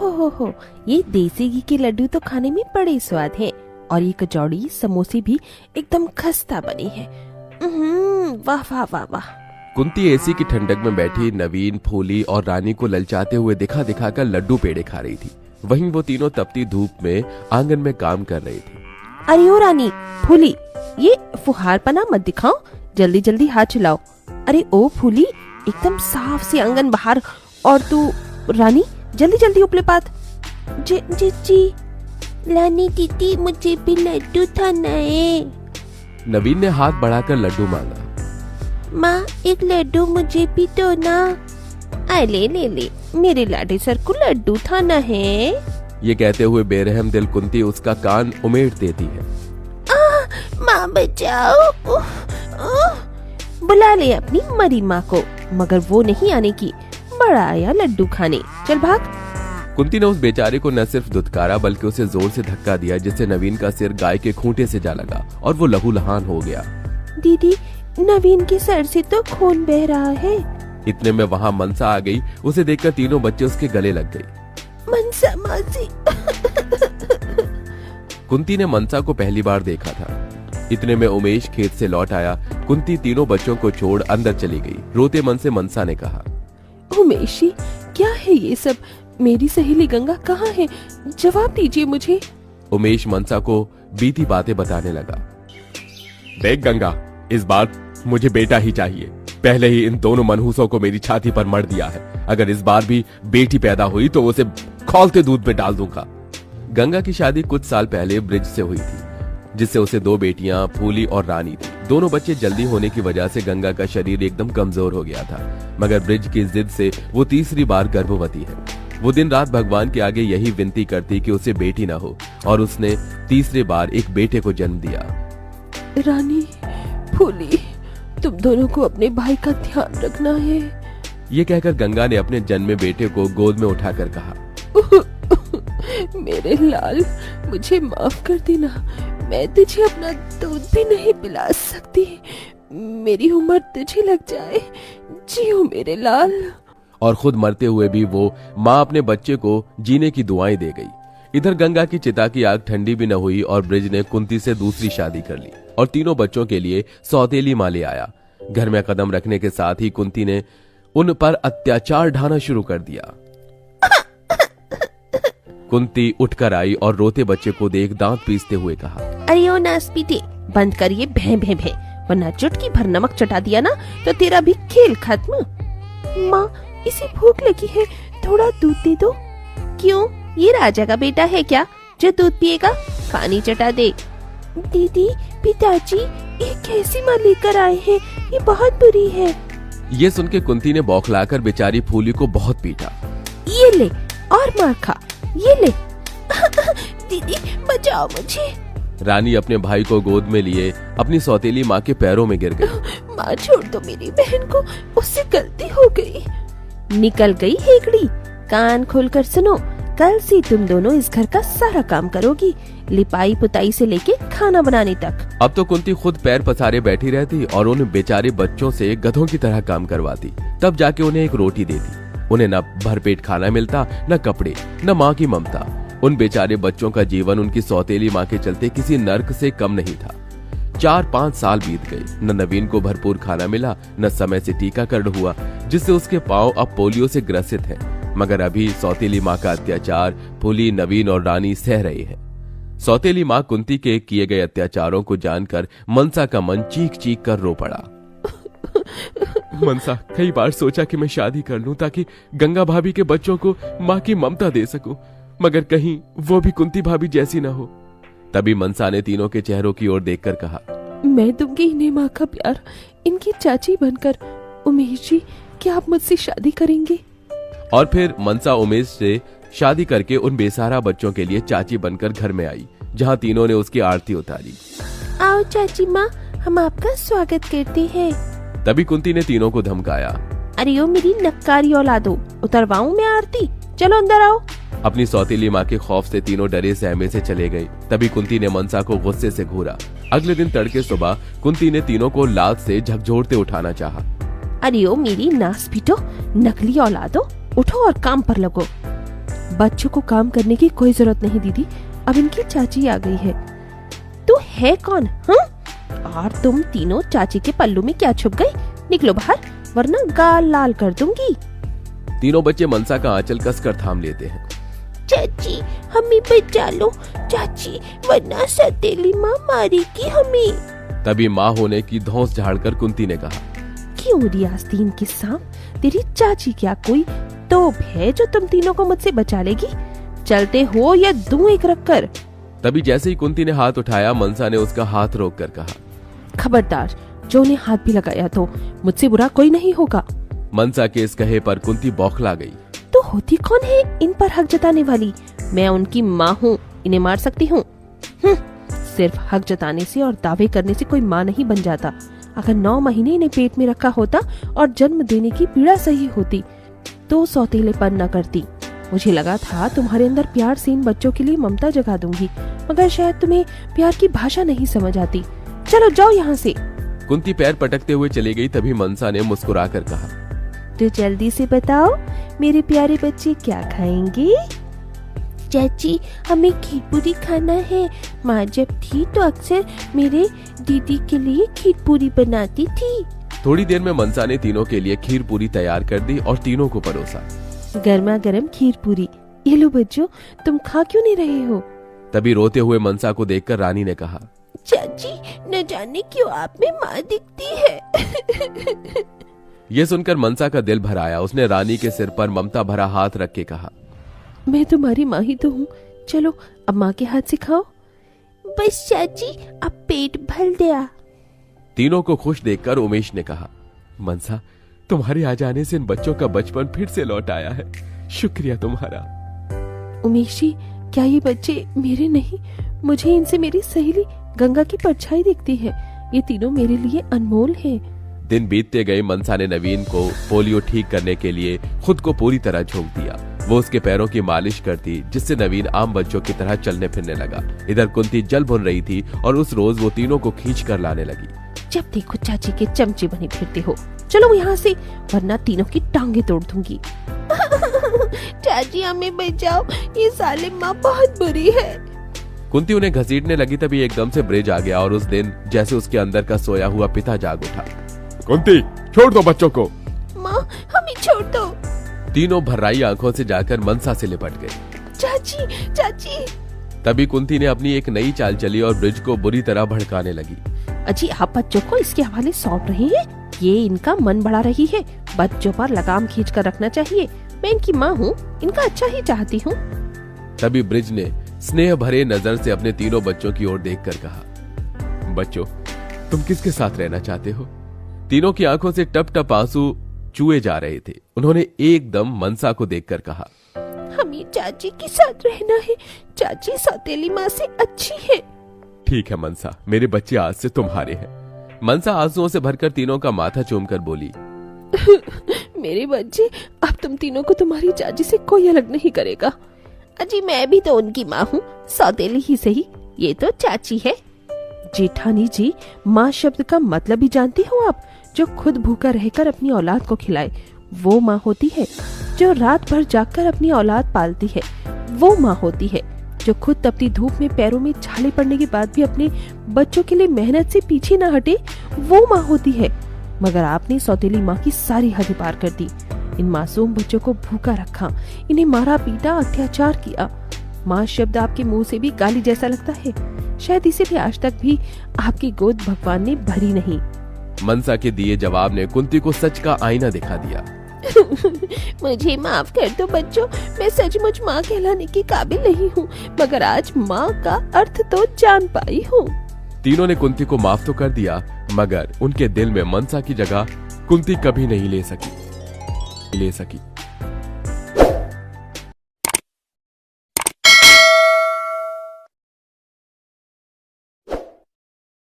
हो, ये देसी घी के लड्डू तो खाने में बड़े स्वाद हैं और ये कचौड़ी समोसे भी एकदम खस्ता बनी है। वाह वाह वाह वाह। कुंती एसी की ठंडक में बैठी नवीन, फूली और रानी को ललचाते हुए दिखा दिखा कर लड्डू पेड़े खा रही थी। वहीं वो तीनों तपती धूप में आंगन में काम कर रही थी। अरे ओ रानी, फूली, ये फुहारपना मत दिखाओ, जल्दी जल्दी हाथ चलाओ। अरे ओ फूली, एकदम साफ से आंगन बाहर, और तू रानी जल्दी जल्दी उपले पात। जी जी जी रानी दीदी, मुझे भी लड्डू खाना है। नवीन ने हाथ बढ़ाकर लड्डू मांगा। माँ, एक लड्डू मुझे भी दो ना। ले ले ले, मेरे लाडे सर को लड्डू खाना है। ये कहते हुए बेरहम दिल कुंती उसका कान उमेड़ देती है। माँ बचाओ। बुला ले अपनी मरी माँ को, मगर वो नहीं आने की। बड़ा आया लड्डू खाने, चल भाग। कुंती ने उस बेचारे को न सिर्फ दुत्कारा बल्कि उसे जोर से धक्का दिया, जिससे नवीन का सिर गाय के खूंटे से जा लगा और वो लहूलुहान हो गया। दीदी, नवीन के सर से तो खून बह रहा है। इतने में वहाँ मनसा आ गई। उसे देखकर तीनों बच्चे उसके गले लग गए। मनसा मासी। कुंती ने मनसा को पहली बार देखा था। इतने में उमेश खेत से लौट आया। कुंती तीनों बच्चों को छोड़ अंदर चली गई। रोते मन से मनसा ने कहा, उमेशी, क्या है ये सब? मेरी सहेली गंगा कहाँ है? जवाब दीजिए मुझे। उमेश मनसा को बीती बातें बताने लगा। देख गंगा, इस बार मुझे बेटा ही चाहिए। पहले ही इन दोनों मनहूसों को मेरी छाती पर मर दिया है। अगर इस बार भी बेटी पैदा हुई तो उसे खौलते दूध में डाल दूंगा। गंगा की शादी कुछ साल पहले ब्रिज से हुई थी, जिससे उसे दो बेटियां फूली और रानी थी। दोनों बच्चे जल्दी होने की वजह से गंगा का शरीर एकदम कमजोर हो गया था, मगर ब्रिज की जिद से वो तीसरी बार गर्भवती है। वो दिन रात भगवान के आगे यही विनती करती कि उसे बेटी ना हो, और उसने तीसरी बार एक बेटे को जन्म दिया। रानी, फूली, तुम दोनों को अपने भाई का ध्यान रखना है। ये कहकर गंगा ने अपने जन्मे बेटे को गोद में उठाकर कहा, मेरे लाल, मुझे माफ कर देना। मैं तुझे अपना दूध भी नहीं पिला सकती। मेरी उम्र तुझे लग जाए। जियो मेरे लाल। और खुद मरते हुए भी वो माँ अपने बच्चे को जीने की दुआएं दे गई। इधर गंगा की चिता की आग ठंडी भी न हुई और ब्रिज ने कुंती से दूसरी शादी कर ली और तीनों बच्चों के लिए सौतेली माँ ले आया। घर में कदम रखने के साथ ही कुंती ने उन पर अत्याचार ढाना शुरू कर दिया। कुंती उठकर आई और रोते बच्चे को देख दांत पीसते हुए कहा, अरे ओ नासपीटे, बंद करिए भे भे भे, वरना चुटकी भर नमक चटा दिया ना तो तेरा भी खेल खत्म। माँ, इसे भूख लगी है, थोड़ा दूध दे दो। क्यों, ये राजा का बेटा है क्या जो दूध पिएगा? पानी चटा दे। दीदी, पिताजी, ये कैसी माँ लेकर आए हैं? ये बहुत बुरी है। ये सुन के कुंती ने बौखलाकर बेचारी फूली को बहुत पीटा। ये ले, और मार खा, ये ले। दीदी, बचाओ मुझे। रानी अपने भाई को गोद में लिए अपनी सौतेली माँ के पैरों में गिर गई। माँ, छोड़ दो मेरी बहन को, उससे गलती हो गई। निकल गई हेकड़ी। कान खोलकर सुनो, कल से तुम दोनों इस घर का सारा काम करोगी, लिपाई पुताई से लेके खाना बनाने तक। अब तो कुंती खुद पैर पसारे बैठी रहती और उन बेचारे बच्चों से गधों की तरह काम करवाती। तब जाके उन्हें एक रोटी देती। उन्हें न भरपेट खाना मिलता, न कपड़े, न माँ की ममता। उन बेचारे बच्चों का जीवन उनकी सौतेली माँ के चलते किसी नर्क से कम नहीं था। 4-5 साल बीत गए। न नवीन को भरपूर खाना मिला, न समय से टीकाकरण हुआ, जिससे उसके पांव अब पोलियो से ग्रसित हैं। मगर अभी सौतेली माँ का अत्याचार फूली, नवीन और रानी सह रहे हैं। सौतेली माँ कुंती के किए गए अत्याचारों को जानकर मनसा का मन चीख चीख कर रो पड़ा। मनसा, कई बार सोचा कि मैं शादी कर लूं ताकि गंगा भाभी के बच्चों को माँ की ममता दे सकूं, मगर कहीं वो भी कुंती भाभी जैसी ना हो। तभी मनसा ने तीनों के चेहरों की ओर देखकर कहा, मैं दूंगी इन्हें माँ का प्यार, इनकी चाची बनकर। उमेश जी, क्या आप मुझसे शादी करेंगे? और फिर मनसा उमेश से शादी करके उन बेसहारा बच्चों के लिए चाची बनकर घर में आई, जहाँ तीनों ने उसकी आरती उतारी। आओ चाची माँ, हम आपका स्वागत करते हैं। तभी कुंती ने तीनों को धमकाया, अरे ओ मेरी नक्कारी औलादो, उतरवाऊं मैं आरती? चलो अंदर आओ। अपनी सौतेली माँ के खौफ से तीनों डरे सहमे से चले गए। तभी कुंती ने मनसा को गुस्से से घूरा। अगले दिन तड़के सुबह कुंती ने तीनों को लात से झकझोरते उठाना चाहा। अरे ओ मेरी नास पीटो, नकली औलादो, उठो और काम पर लगो। बच्चों को काम करने की कोई जरूरत नहीं दीदी, अब इनकी चाची आ गई है। तू है कौन? और तुम तीनों चाची के पल्लू में क्या छुप गई? निकलो बाहर वरना गाल लाल कर दूंगी। तीनों बच्चे मनसा का आंचल कसकर थाम लेते हैं। चाची हमें बचा लो चाची, वरना सौतेली माँ मारेगी हमें। तभी माँ होने की धौंस झाड़कर कुंती ने कहा, क्यों रियासतीन के सांप, तेरी चाची क्या कोई तोप है जो तुम तीनों को मुझसे बचा लेगी? चलते हो या दूं एक रखकर? तभी जैसे ही कुंती ने हाथ उठाया, मनसा ने उसका हाथ रोककर कहा, खबरदार, जो ने हाथ भी लगाया तो मुझसे बुरा कोई नहीं होगा। मनसा के इस कहे पर कुंती बौखला गई। तो होती कौन है इन पर हक जताने वाली? मैं उनकी माँ हूँ, इन्हें मार सकती हूँ? सिर्फ हक जताने से और दावे करने से कोई माँ नहीं बन जाता। अगर 9 महीने इन्हें पेट में रखा होता और जन्म देने की पीड़ा सही होती तो सौतेलेपन न करती। मुझे लगा था तुम्हारे अंदर प्यार से इन बच्चों के लिए ममता जगा दूंगी, मगर शायद तुम्हें प्यार की भाषा नहीं समझ आती। चलो जाओ यहाँ से। कुंती पैर पटकते हुए चली गई। तभी मनसा ने मुस्कुराकर कहा, तो जल्दी से बताओ मेरे प्यारे बच्चे क्या खाएंगे? चाची हमें खीर पूरी खाना है। माँ जब थी तो अक्सर मेरे दीदी के लिए खीर पूरी बनाती थी। थोड़ी देर में मनसा ने तीनों के लिए खीर पूरी तैयार कर दी और तीनों को परोसा। गर्मा गर्म खीर पूरी, ये लो बच्चों, तुम खा क्यों नहीं रहे हो? तभी रोते हुए मनसा को देखकर रानी ने कहा, चाची न जाने क्यों आप में माँ दिखती है। यह सुनकर मनसा का दिल भर आया। उसने रानी के सिर पर ममता भरा हाथ रख के कहा, मैं तुम्हारी माँ ही तो हूँ, चलो अब माँ के हाथ से खाओ। बस चाची अब पेट भर गया। तीनों को खुश देखकर उमेश ने कहा, मनसा तुम्हारे आ जाने से इन बच्चों का बचपन फिर से लौट आया है, शुक्रिया तुम्हारा। उमेश जी, क्या ये बच्चे मेरे नहीं? मुझे इनसे मेरी सहेली गंगा की परछाई दिखती है। ये तीनों मेरे लिए अनमोल हैं। दिन बीतते गए। मनसा ने नवीन को पोलियो ठीक करने के लिए खुद को पूरी तरह झोंक दिया। वो उसके पैरों की मालिश करती, जिससे नवीन आम बच्चों की तरह चलने फिरने लगा। इधर कुंती जल भुन रही थी और उस रोज वो तीनों को खींच कर लाने लगी। जब देखो चाची के चमचे बने फिरते हो, चलो यहाँ से वरना तीनों की टांगे तोड़ दूंगी। चाची हमें बचाओ, ये साले माँ बहुत बुरी है। कुंती उन्हें घसीटने लगी। तभी एकदम से ब्रिज आ गया और उस दिन जैसे उसके अंदर का सोया हुआ पिता जाग उठा। कुंती छोड़ दो बच्चों को। माँ हमें छोड़ दो। तीनों भर्राई आंखों से जाकर मनसा से लिपट गए। चाची चाची। तभी कुंती ने अपनी एक नई चाल चली और ब्रिज को बुरी तरह भड़काने लगी। अजी आप बच्चों को इसके हवाले सौंप रहे हैं? ये इनका मन बढ़ा रही है। बच्चों पर लगाम खींच कर रखना चाहिए। मैं इनकी माँ हूँ, इनका अच्छा ही चाहती हूँ। तभी ब्रिज ने स्नेह भरे नजर से अपने तीनों बच्चों की ओर देखकर कहा, बच्चों तुम किसके साथ रहना चाहते हो? तीनों की आंखों से टप टप आंसू चूए जा रहे थे। उन्होंने एकदम मनसा को देखकर कहा, हमें चाची के साथ रहना है। चाची सौतेली माँ से अच्छी है। ठीक है मनसा, मेरे बच्चे आज से तुम्हारे हैं। मनसा आंसुओं से भरकर तीनों का माथा चूमकर बोली, मेरे बच्चे, अब तुम तीनों को तुम्हारी चाची से कोई अलग नहीं करेगा। अजी मैं भी तो उनकी माँ हूँ, सौतेली ही सही, ये तो चाची है। जेठानी जी, माँ शब्द का मतलब भी जानती हो आप? जो खुद भूखा रहकर अपनी औलाद को खिलाए वो माँ होती है। जो रात भर जागकर अपनी औलाद पालती है वो माँ होती है। जो खुद तपती धूप में पैरों में छाले पड़ने के बाद भी अपने बच्चों के लिए मेहनत से पीछे न हटे वो माँ होती है। मगर आपने सौतेली माँ की सारी हदें पार कर दी। इन मासूम बच्चों को भूखा रखा, इन्हें मारा पीटा, अत्याचार किया। माँ शब्द आपके मुंह से भी गाली जैसा लगता है। शायद इसीलिए आज तक भी आपकी गोद भगवान ने भरी नहीं। मनसा के दिए जवाब ने कुंती को सच का आईना दिखा दिया। मुझे माफ कर दो बच्चों, मैं सचमुच माँ कहलाने की काबिल नहीं हूँ, मगर आज माँ का अर्थ तो जान पाई हूँ। तीनों ने कुंती को माफ तो कर दिया, मगर उनके दिल में मनसा की जगह कुंती कभी नहीं ले सकी।